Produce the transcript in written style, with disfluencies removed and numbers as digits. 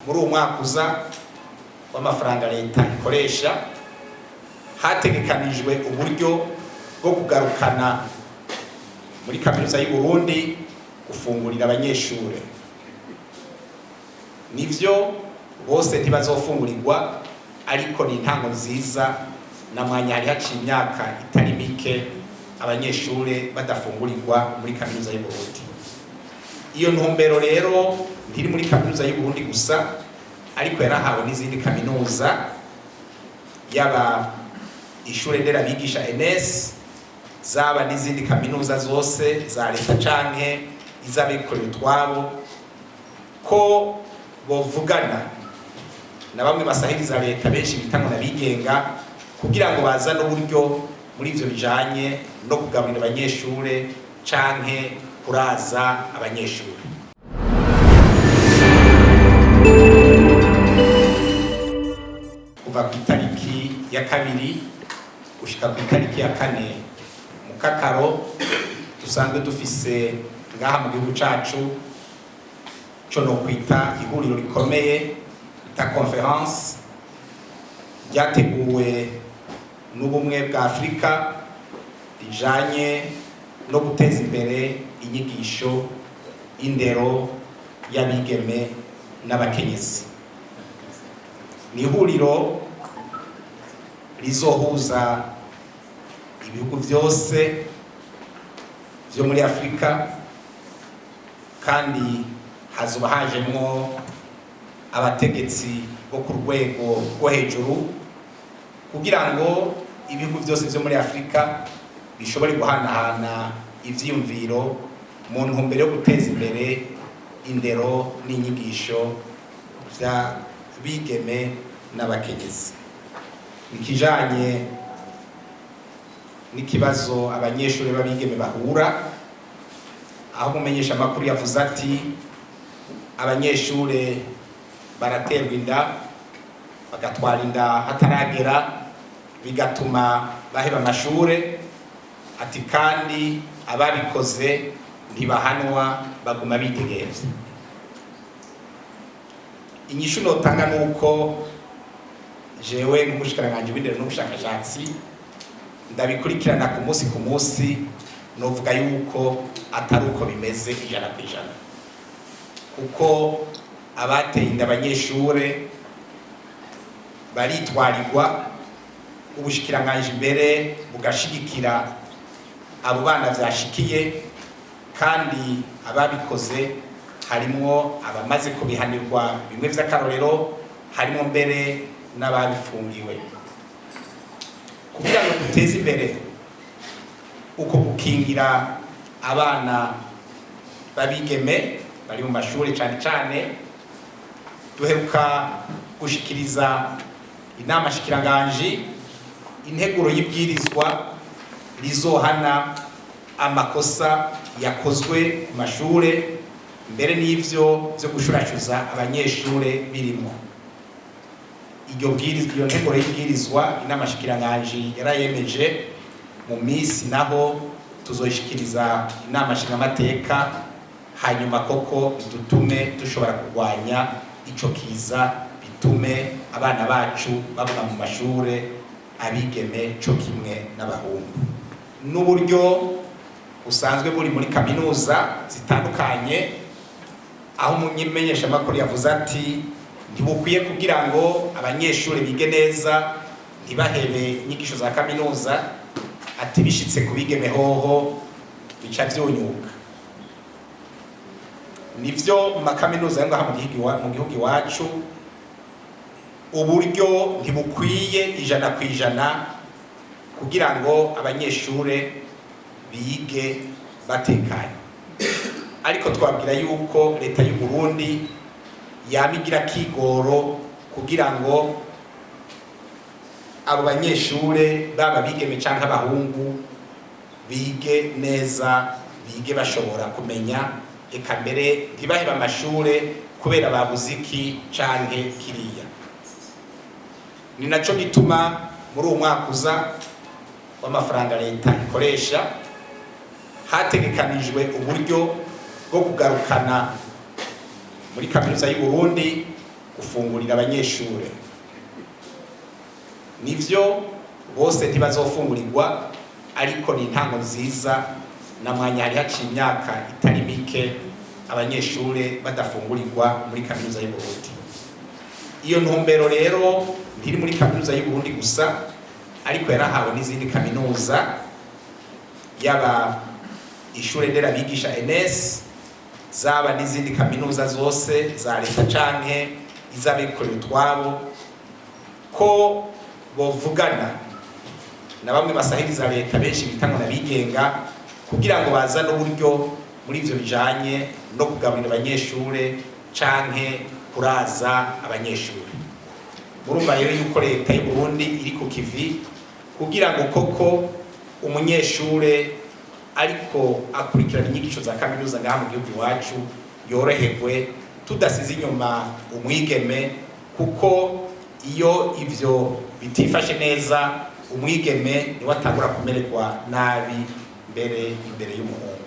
muri uwo mwaka uza w'amafaranga leta ikoresha hategekanijwe uburyo bwo kugarukana muri kaminuza y'u Burundi gufungurira abanyeshure. Nivyo bose ntibazofungurirwa, ariko ni intango nziza na mwanya hari haciye imyaka itari mike abanyeshure badafungurirwa muri kaminuza y'u Burundi. Iyo ntumbero rero ntiri muri kaminuza y'u Burundi gusa, ariko yarahawe n'izindi kaminuza, yaba ishure nderabigisha NS, zaba n'izindi kaminuza zose za leta canke iz'abikorera utwabo, ko bovugana na bamwe basahiriza leta benshi bitango n'abigenga kugira ngo bazane uburyo muri ivyo bijanye no kugaburira abanyeshure canke kuraza abanyeshure. Kuva ku itariki ya 2 gushika ku itariki ya 4 mu Kakaro dusanzwe dufise ngaha mu gihugu cacu co no kwita ihuriro rikomeye ta conference ryateguwe n'ubumwe bwa Afrika rijanye no guteza imbere inyigisho indero y'abigeme n'abakenyezi. Ni ihuriro rizohuza ibihugu vyose vyo muri Afrika, kandi hazoba hajemwo abategetsi bo ku rwego rwo hejuru kugira ngo ibihugu vyose vyo muri Afrika bishobore guhanahana ivyiyumviro mu ntumbero yo guteza imbere indero n'inyigisho vya bigeme n'abakenyezi. Nikijanye n'ikibazo abanyeshure b'abigeme bahura, aho mumenyesha amakuru yavuze ati abanyeshure baraterwa inda bagatwara inda hataragera, bigatuma baheba amashure, ati kandi ababikoze ntibahanwa baguma bitegevye. Inyishu notanga nuko jewe nk'umushikiranganje w'indero n'ubushakashatsi ndabikurikirana ku munsi novuga yuko atari uko bimeze 100%, kuko abateye inda abanyeshure baritwarirwa, ubushikiranganje imbere bugashigikira abo bana vyashikiye, kandi ababikoze harimwo abamaze kubihanirwa bimwe vy'akarorero, harimwo mbere n'ababifungiwe. Kugira ngo duteze imbere uko gukingira abana babigeme bari mu mashuri cane cane, duheruka gushikiriza inama shikiranganje integuro y'ibwirizwa rizohana amakosa yakozwe ku mashure, mbere n'ivyo vyo gushurashuza abanyeshure birimo. Iyo nteguro y'ibwirizwa inama shikiranganje yarayemeje mu misi, naho tuzoyishikiriza inama nshingamateka, hanyuma koko dutume dushobora kurwanya ico kiza, bitume abana bacu bava mu mashure abigeme co kimwe n'abahungu. N'uburyo usanzwe buri muri kaminuza zitandukanye, aho umumenyesha amakuru yavuze ati ntibukwiye kugira ngo abanyeshure bige neza ntibahebe inyigisho za kaminuza, ati bishitse kubigeme hoho bica vyunyuka. Nivyo mu makaminuza ngaha mu gihugu iwacu uburyo ntibukwiye 100% kugira ngo abanyeshure bige batekanye, ariko twabwira yuko leta y'u Burundi yamigira kigoro kugira ngo abo banyeshure baba bigeme canke abahungu bige neza, bige bashobora kumenya, eka mbere ntibaheba amashure kubera babuze iki canke kiriya. Ni naco gituma muri uwo mwaka uza w'amafaranga leta ikoresha hategekanijwe uburyo bwo kugarukana muri kaminuza y'u Burundi gufungurira abanyeshure. Nivyo bose ntibazofungurirwa, ariko ni intango nziza na mwanya hari haciye imyaka itari mike abanyeshure badafungurirwa muri kaminuza y'u Burundi. Iyo ntumbero rero ntiri muri kaminuza y'u Burundi gusa, ariko yarahawe n'izindi kaminuza, yaba ishure nderabigisha NS, zaba n'izindi kaminuza zose za leta canke iz'abikorera utwabo, ko bovugana na bamwe basahiriza leta benshi bitangwa n'abigenga, kugira ngo bazane uburyo muri ivyo bijanye no kugaburira abanyeshure canke kuraza abanyeshure. Murumva rero yuko leta y'u Burundi iri ku kivi kugira ngo koko umunyeshure ariko akurikirana inyigisho za kaminuza ngaha mu gihugu iwacu yoroherwe, tudasize inyuma umwigeme, kuko iyo ivyo bitifashe neza umwigeme niwe atangura kumererwa nabi imbere y'umuhungu.